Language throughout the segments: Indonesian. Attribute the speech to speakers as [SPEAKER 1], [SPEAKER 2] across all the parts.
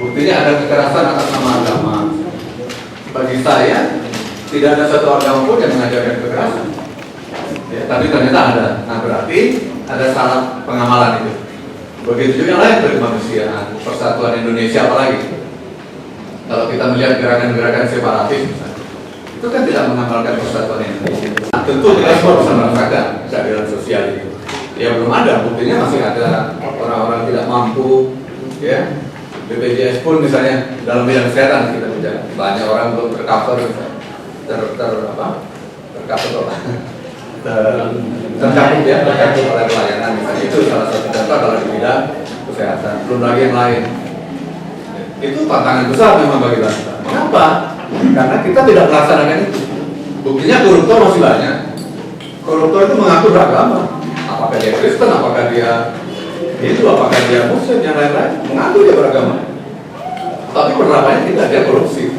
[SPEAKER 1] Buktinya ada kekerasan atas nama agama. Bagi saya tidak ada satu agama pun yang mengajarkan kekerasan. Ya, tapi ternyata ada. Nah berarti ada salah pengamalan itu. Begitu juga yang lain dari kemanusiaan, persatuan Indonesia apalagi. Kalau kita melihat gerakan-gerakan separatis misalnya, itu kan tidak mengamalkan persatuan Indonesia. Nah, tentu kita semua bisa merasakan keadilan sosial itu. Ya belum ada, buktinya masih ada orang-orang tidak mampu, ya. BPJS pun misalnya dalam bidang kesehatan kita bicara, banyak orang belum tercover, tercakup oleh pelayanan misalnya. Itu salah satu contoh kalau di bidang kesehatan. Belum lagi yang lain. Itu tantangan besar memang bagi bangsa. Mengapa? Karena kita tidak melaksanakan itu. Buktinya koruptor masih banyak. Koruptor itu mengaku beragama. Apakah dia Kristen, apakah dia Hindu, apakah dia Muslim, yang lain-lain, mengaku dia beragama. Tapi penerapannya tidak, dia korupsi.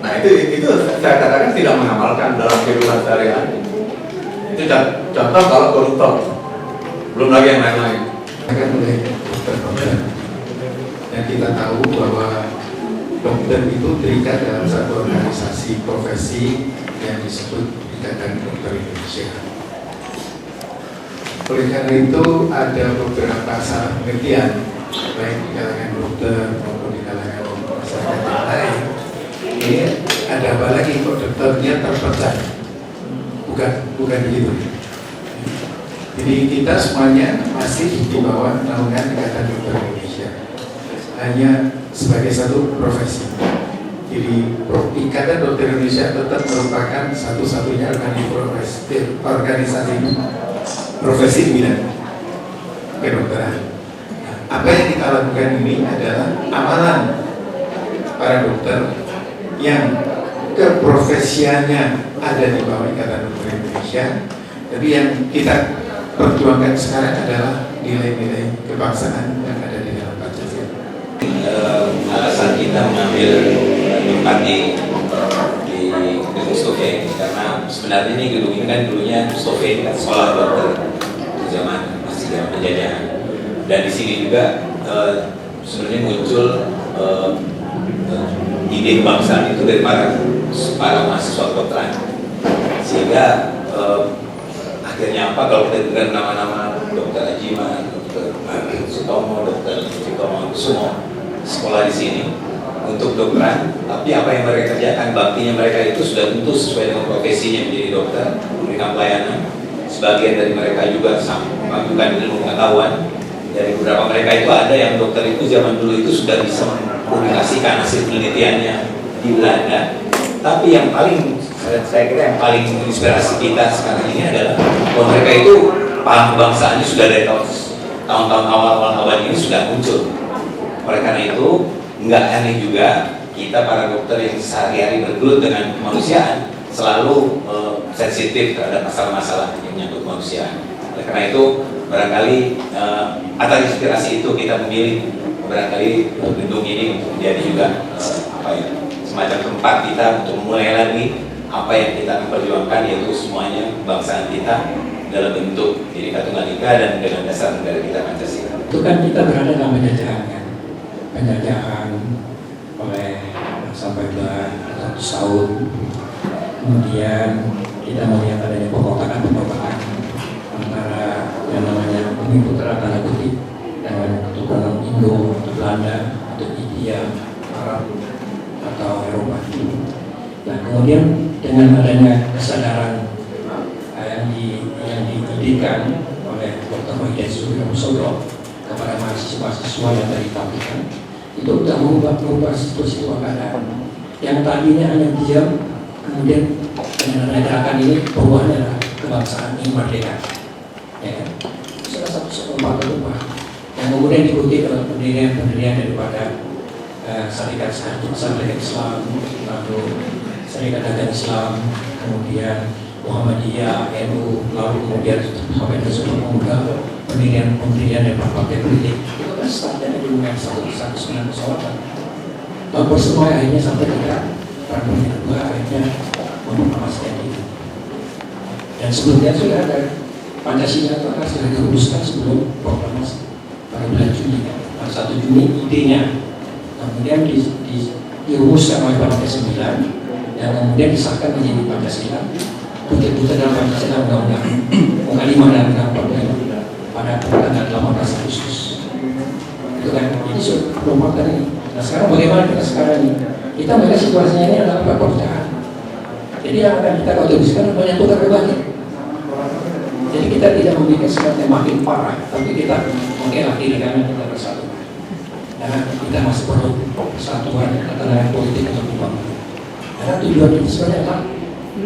[SPEAKER 1] Nah itu saya katakan tidak mengamalkan dalam kehidupan sehari-hari. Itu contoh kalau koruptor. Belum lagi yang lain-lain.
[SPEAKER 2] Dan kita tahu bahwa dokter itu terikat dalam satu organisasi profesi yang disebut Ikatan Dokter Indonesia. Oleh karena itu ada beberapa salah pengertian baik di kalangan dokter maupun di kalangan masyarakat yang lain. Ini ada apa lagi kok dokternya terpecah? Bukan begitu. Jadi kita semuanya masih di bawah naungan Ikatan Dokter Indonesia. Hanya sebagai satu profesi. Jadi Ikatan Dokter Indonesia tetap merupakan satu-satunya organisasi profesi bidang kedokteran. Apa yang kita lakukan ini adalah amalan para dokter yang keprofesiannya ada di bawah Ikatan Dokter Indonesia, tapi yang kita perjuangkan sekarang adalah nilai-nilai kebangsaan yang ada di dalam Pancasila.
[SPEAKER 3] Alasan kita mengambil tempat di gedung Stofe karena sebenarnya ini gedung ini kan dulunya Stofe kan sekolah dokter di zaman masih zaman penjajahan, dan di sini juga sebenarnya muncul ide kebangsaan itu dari para mahasiswa kedokteran, sehingga akhirnya apa kalau kita dengar nama-nama Dokter Ajiman, Dokter Sutomo, Dokter Sutomo, semua sekolah di sini untuk dokteran, tapi apa yang mereka kerjakan, baktinya mereka itu sudah tentu sesuai dengan profesinya menjadi dokter, memberikan pelayanan. Sebagian dari mereka juga melakukan ilmu pengetahuan. Dari beberapa mereka itu ada yang dokter itu zaman dulu itu sudah bisa mempublikasikan hasil penelitiannya di Belanda. Tapi yang paling saya kira yang paling menginspirasi kita sekarang ini adalah bahwa mereka itu paham kebangsaannya sudah dari tahun-tahun awal ini sudah muncul. Oleh karena itu nggak aneh juga kita para dokter yang sehari-hari bergelut dengan kemanusiaan selalu sensitif terhadap masalah-masalah yang menyangkut kemanusiaan. Oleh karena itu barangkali atas inspirasi itu kita memilih barangkali gedung ini untuk menjadi juga semacam tempat kita untuk memulai lagi apa yang kita akan perjuangkan, yaitu semuanya kebangsaan kita dalam bentuk Bhinneka Tunggal Ika dan dengan dasar negara kita Pancasila.
[SPEAKER 4] Itu kan kita berada dalam penjajahan kan, penjajahan oleh sampai 100 tahun. Kemudian kita melihat adanya pemberontakan antara yang namanya pengikut tanda kutip dengan keturunan Indo, atau Belanda, atau India, Arab, atau Eropa. Nah kemudian dengan adanya kesadaran yang diidekan oleh Dr. Wahidin Sudiroso kepada mahasiswa-mahasiswa yang tadi ditampilkan, itu sudah mengubah situasi keadaan yang tadinya hanya diam, kemudian dengan adanya gerakan ini perubahannya adalah kebangsaan yang merdeka. Ya kan? Salah satu lompatan ubah yang kemudian diikuti oleh pendirian daripada Syarikat Islam, lalu Syarikat Dagang Islam, kemudian Muhammadiyah, NU, lalu kemudian sampai ke Sumpah Pemuda, pendirian dari partai politik. Itu kan startnya di UMM 1998. Tahun persemua akhirnya sampai ke Partai kedua akhirnya memproklamasikan itu. Dan sebelumnya sudah ada Pancasila itu akan sudah dirumuskan sebelum proklamasi pada bulan Juni. Pada 1 Juni idenya kemudian dirumuskan oleh Pancasila 9 dan kemudian disahkan menjadi Pancasila, butir-butir dalam Pancasila Undang-Undang 5 dan Undang-Undang 45 pada tanggal 18 Agustus. Itu kan, jadi merupakan ini. Nah sekarang bagaimana kita sekarang ini? Kita melihat situasinya ini adalah perpecahan. Jadi yang akan kita kontribusikan menyatukan berbagai. Jadi kita tidak membuat sesuatu yang makin parah, tapi kita mengelak diri karena kita bersatu. Karena kita masih perlu persatuan antara politik atau pembangunan. Karena tujuan itu sebenarnya adalah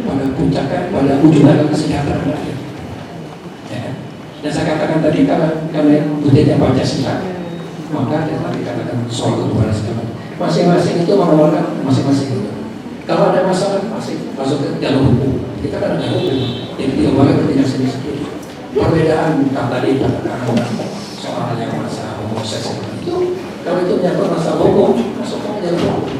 [SPEAKER 4] pada puncaknya, pada ujungnya adalah kesejahteraan rakyat. Ya. Dan saya katakan tadi karena butirnya Pancasila, maka yang tadi katakan soal ketuhanan segala masing-masing itu mengeluarkan masing-masing itu. Kalau ada masalah masih masuk ke jalur hukum. Kita kan ada hukum, jadi tidak boleh bertindak sendiri-sendiri. Perbedaan tadi katakan soal yang masalah homoseks itu, kalau itu menyangkut masalah hukum, masuk ke jalur hukum.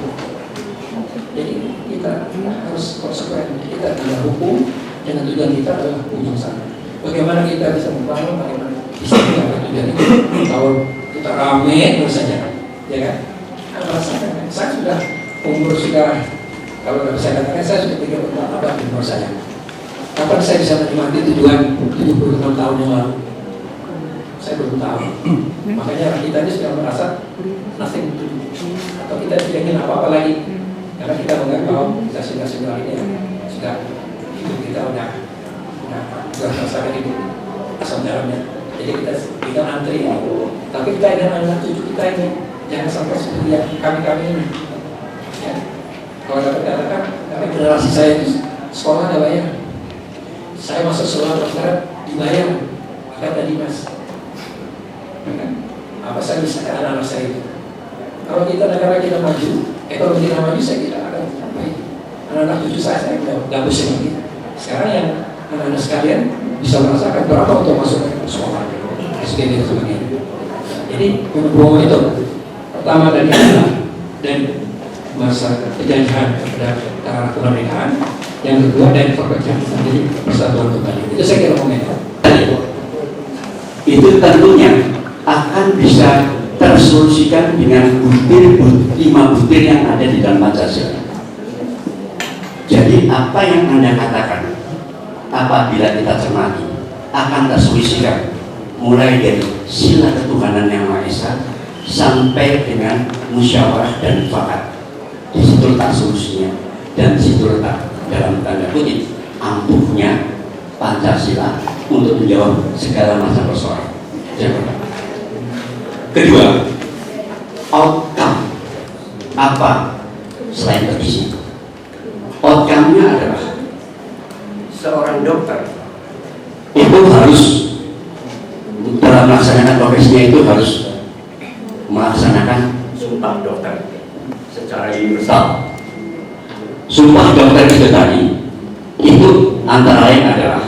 [SPEAKER 4] Jadi kita harus konsekuen. Kita tidak hukum, dengan tujuan kita adalah ujung sana. Bagaimana kita bisa membangun, bagaimana bisa mencapai tujuan itu? Kalau kita rame saja, ya kan? Rasakan, saya sudah umur sudah, kalau nggak bisa katakan saya sudah 34 abad di umur saya. Kapan saya bisa menikmati tujuan 76 tahun yang lalu? Saya belum tahu. Makanya kita ini sudah merasa nothing to do, atau kita tidak ingin apa-apa lagi, karena kita menganggap bahwa kita sudah ini sudah hidup kita udah merasakan hidup asam garamnya. Jadi kita antri ini. Tapi kita ingin anak cucu kita ini jangan sampai seperti yang kami ini. Ya. Kalau dapat katakan, karena generasi saya itu sekolah nggak bayar. Saya masuk sekolah dokter dibayar, kata Dimas. Apa saya bisa ke anak-anak saya itu? Kalau kita negara kita maju, ekonomi kita maju, saya tidak akan sampai. Anak-anak cucu saya nggak pusing lagi. Sekarang yang anak-anak sekalian bisa merasakan berapa untuk masuk ke sekolah, SPB dan sebagainya. Jadi menurut itu. Pertama tadi adalah dan masa penjajahan kepada kemerdekaan, yang kedua dari perpecahan menjadi persatuan kembali. Itu saya kira komentar.
[SPEAKER 5] Itu tentunya akan bisa tersolusikan dengan lima butir yang ada di dalam Pancasila. Jadi apa yang Anda katakan apabila kita cermati akan tersolusikan mulai dari sila ketuhanan yang Maha Esa sampai dengan musyawarah dan mufakat. Di situ letak solusinya dan di situ letak dalam tanda kutip ampuhnya Pancasila untuk menjawab segala macam persoalan. Kedua, outcome apa selain bergizi? Outcome-nya adalah seorang dokter itu harus dalam melaksanakan profesinya itu harus melaksanakan sumpah dokter secara universal. Sumpah dokter itu tadi itu antara lain adalah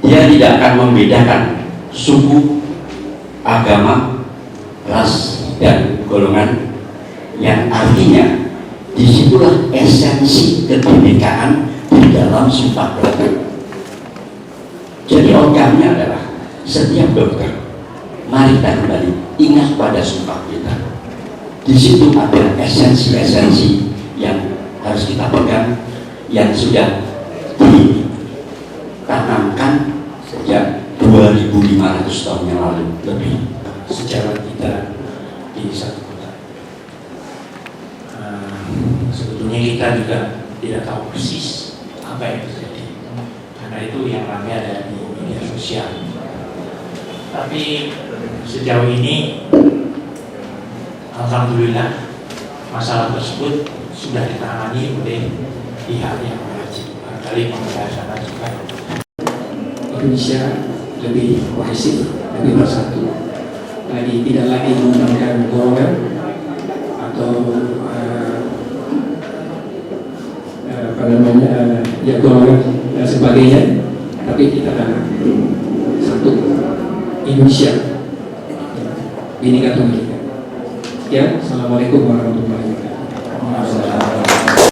[SPEAKER 5] dia tidak akan membedakan suku, agama, ras, dan golongan, yang artinya disitulah esensi kebinekaan di dalam sumpah dokter. Jadi outcome-nya adalah setiap dokter, mari kita kembali ingat pada sumpah kita. Di situ ada esensi-esensi yang harus kita pegang, yang sudah ditanamkan sejak 2500 tahun yang lalu lebih.
[SPEAKER 4] Sejarah kita di satu kota. Sebetulnya kita juga tidak tahu persis apa yang terjadi, karena itu yang ramai ada di media sosial. Tapi sejauh ini alhamdulillah masalah tersebut sudah ditangani oleh pihak yang berwajib. Barangkali pembahasan juga Indonesia lebih kohesif, lebih bersatu. Lagi tidak lagi menggunakan golongan atau golongan dan sebagainya, tapi kita akan satu Indonesia. Ini kata kita. Ya, assalamualaikum warahmatullahi wabarakatuh.